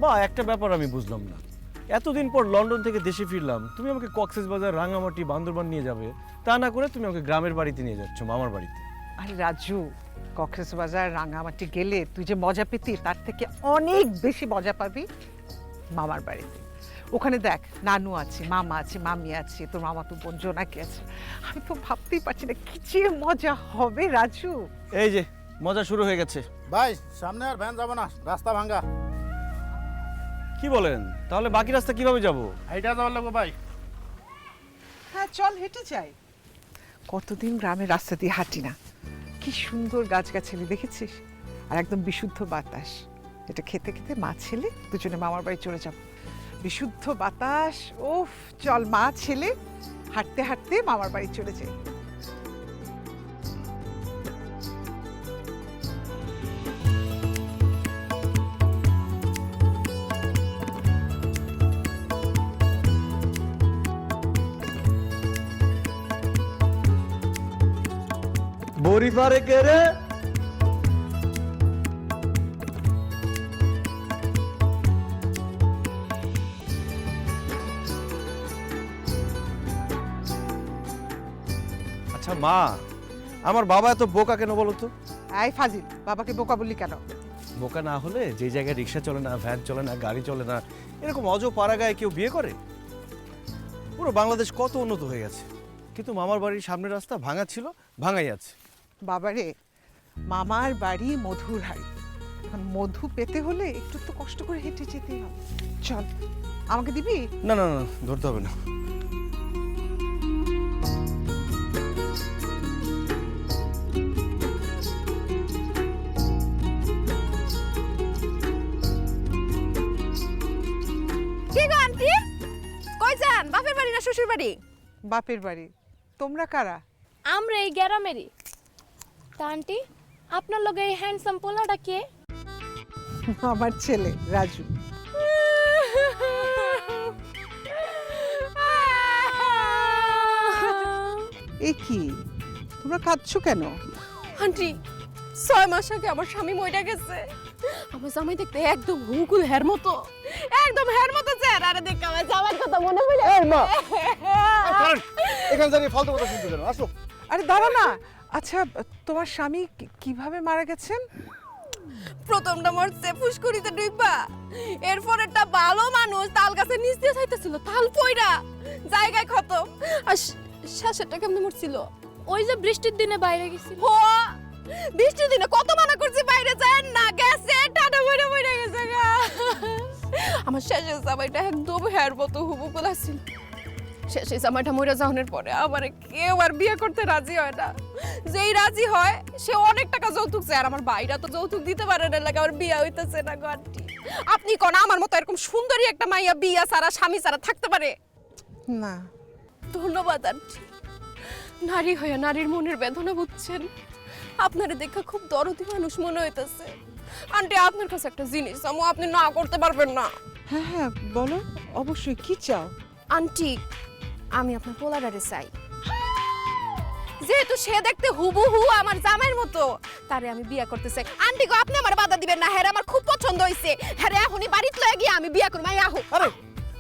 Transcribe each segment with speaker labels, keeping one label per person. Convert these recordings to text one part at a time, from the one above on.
Speaker 1: বা একটা ব্যাপার আমি বুঝলাম না, এতদিন পর লন্ডন থেকে দেশে ফিরলাম, তুমি আমাকে কক্সবাজার, রাঙামাটি, বান্দরবান নিয়ে যাবে, তা না করে তুমি আমাকে গ্রামের বাড়িতে নিয়ে যাচ্ছ, মামার বাড়িতে।
Speaker 2: আরে রাজু, কক্সবাজার রাঙামাটি গেলে তুই যে মজা পেতি তার থেকে অনেক বেশি মজা পাবি মামার বাড়িতে। ওখানে দেখ, নানু আছে, মামা আছে, মামি আছে, তোর মামা তো বোন জোনাকি আছে। আমি তো ভাবতেই পারছি না কি যে মজা হবে রাজু।
Speaker 1: এই যে মজা শুরু হয়ে গেছে।
Speaker 3: ভাই সামনে আর ভ্যান যাবো না, রাস্তা ভাঙ্গা।
Speaker 1: কি বলেন? তাহলে বাকি রাস্তা কিভাবে যাব?
Speaker 3: এইটা যাওয়ার লাগবে ভাই।
Speaker 2: হ্যাঁ চল, হেঁটে যাই। কতদিন গ্রামের রাস্তা দিয়ে হাঁটি না, কি সুন্দর গাছগাছালি দেখেছিস, আর একদম বিশুদ্ধ বাতাস। এটা খেতে খেতে মা ছেলে দুজনে মামার বাড়ি চলে যাব। বিশুদ্ধ বাতাস, ওফ, চল মা ছেলে হাঁটতে হাঁটতে মামার বাড়ি চলে যাই।
Speaker 1: বড়ি পারে কে রে? আচ্ছা মা, আমার বাবা এত বোকা কেন বলো তো?
Speaker 2: এই ফাজিল, বাবাকে বোকা বললি কেন?
Speaker 1: বোকা না হলে যে জায়গায় রিক্সা চলে না, ভ্যান চলে না, গাড়ি চলে না, এরকম অজ পাড়াগায় কেউ বিয়ে করে? পুরো বাংলাদেশ কত উন্নত হয়ে গেছে, কিন্তু মামার বাড়ির সামনের রাস্তা ভাঙা ছিল, ভাঙাই আছে।
Speaker 2: বাবারে, মামার বাড়ি মধুর হাড়ি, এখন মধু পেতে হলে একটু তো কষ্ট করে হেঁটে যেতেই হবে। চল, আমাকে দিবি?
Speaker 1: না না না, ধরতে হবে না।
Speaker 4: কি গো আন্টি, কই যান? বাপের বাড়ি না শ্বশুর বাড়ি?
Speaker 2: বাপের বাড়ি। তোমরা কারা?
Speaker 4: আমরা এই গ্রামেরই। তা আন্টি, আপনার লগে এই হ্যান্ডসাম পোলাটা কে?
Speaker 2: আমার ছেলে রাজু। এ কি, তোমরা কাঁদছো কেন?
Speaker 4: আন্টি, 6 মাস আগে আমার স্বামী মইরা গেছে। আমার জামাই দেখতে একদম হুকুল হের মতো, একদম হের মতো চেহারা। আরে দেখ আমার জামাইয়ের কথা মনে পড়ে।
Speaker 3: এই মা, এখানে দাঁড়িয়ে ফালতু কথা শুনতে কেন? আসো।
Speaker 2: আরে দাঁড়া না। আচ্ছা, তোমার স্বামী কিভাবে মারা গেছেন?
Speaker 4: প্রথমটা মরছে ফুসকুড়িতে ডুইবা, এরপর একটা ভালো মানুষ তাল গাছে নিচ দিয়ে যাইতেছিল, তাল পইরা জায়গায় খতম। আর শেষেরটা কেমনে মরছিল? ওই যে বৃষ্টির দিনে বাইরে গেছিল। ও বৃষ্টির দিনে কত মানা করছি বাইরে যায় না, গেছে টাটা মরে মরে গেছে গা। আমার শেষের জামাইটা একদম হেয়ার মতো হুবুকুল আছিল। শেষে জামাইটা মরে যাওয়ার পরে আমার কেউ আর বিয়ে করতে রাজি হয় না। যেই রাজি হয় সে অনেক টাকা যৌতুক চায়, আর আমার ভাইরা তো যৌতুক দিতে পারে না, লাগে আমার বিয়ে হইতেছে না গো আন্টি। আপনি কোন আমার মতো এরকম সুন্দরী একটা মাইয়া বিয়া ছাড়া, স্বামী ছাড়া থাকতে পারে?
Speaker 2: না।
Speaker 4: ধন্যবাদ আন্টি, নারী হয়ে নারীর মনের বেদনা বুঝছেন। আপনারে দেখা খুব দরদি মানুষ মনে হইতেছে। আন্টি, আপনার কাছে একটা জিনিস চামু, আপনি না করতে পারবেন না?
Speaker 2: হ্যাঁ হ্যাঁ বলো, অবশ্যই। কি চাও?
Speaker 4: আন্টি, আমি আপনার পোলাডারে চাই। যেহেতু সে দেখতে হুবহু আমার জামাইয়ের মতো, তারে আমি বিয়ে করতে চাই। আন্টি গো, আপনি আমার বাধা দিবেন না। হ্যাঁ, আমার খুব পছন্দ হইছে। হ্যাঁ, এখনই বাড়িতে লয়ে গিয়ে আমি বিয়ে করব। আহো।
Speaker 1: আরে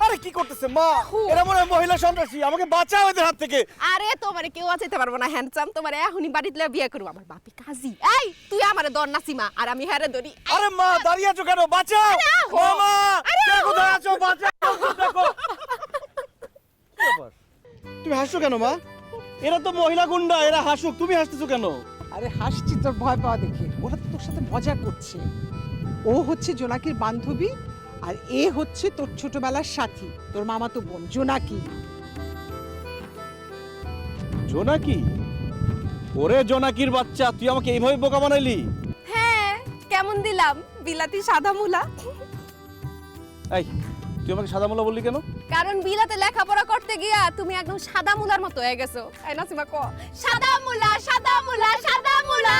Speaker 1: আরে কি করতেছে মা? এরা মনে হয় মহিলা সন্ত্রাসী, আমাকে বাঁচাও এদের হাত থেকে।
Speaker 4: আরে তোমারে কেউ বাঁচাইতে পারবো না হ্যান্ডসাম, তোমারে এখনই বাড়িতে লয়ে বিয়ে করব। আমার বাপি কাজী। এই তুই আমারে দর নাসিমা, আর আমি হ্যারে ধরি।
Speaker 1: আরে মা, দাঁড়িয়ে আছো কেন? বাঁচাও মামা, কে কোথায় আছো? বাঁচাও, দেখো। কি ব্যাপার? তুমি হাসছো কেন মা? এরা তো মহিলা গুন্ডা, এরা হাসুক, তুমি হাসতেছো কেন?
Speaker 2: আরে হাসছি তোর ভয় পাওয়া দেখে। ওরা তো তোর সাথে মজা করছে। ও হচ্ছে জোনাকির বান্ধবী, আর এ হচ্ছে তোর ছোটবেলার সাথী, তোর মামাতো বোন জোনাকি।
Speaker 1: জোনাকি? ওরে জোনাকির বাচ্চা, তুই আমাকে এইভাবে বোকা বানাইলি?
Speaker 4: হ্যাঁ, কেমন দিলাম বিলাতি সাদা মুলা?
Speaker 1: এই, তুই আমাকে সাদা মোলা বললি কেন?
Speaker 4: কারণ বিলাতে লেখাপড়া করতে গিয়া তুমি একদম সাদা মুলার মতো হয়ে গেছো। এই নাসিমা ক, সাদা মুলা, সাদা মুলা, সাদা মুলা।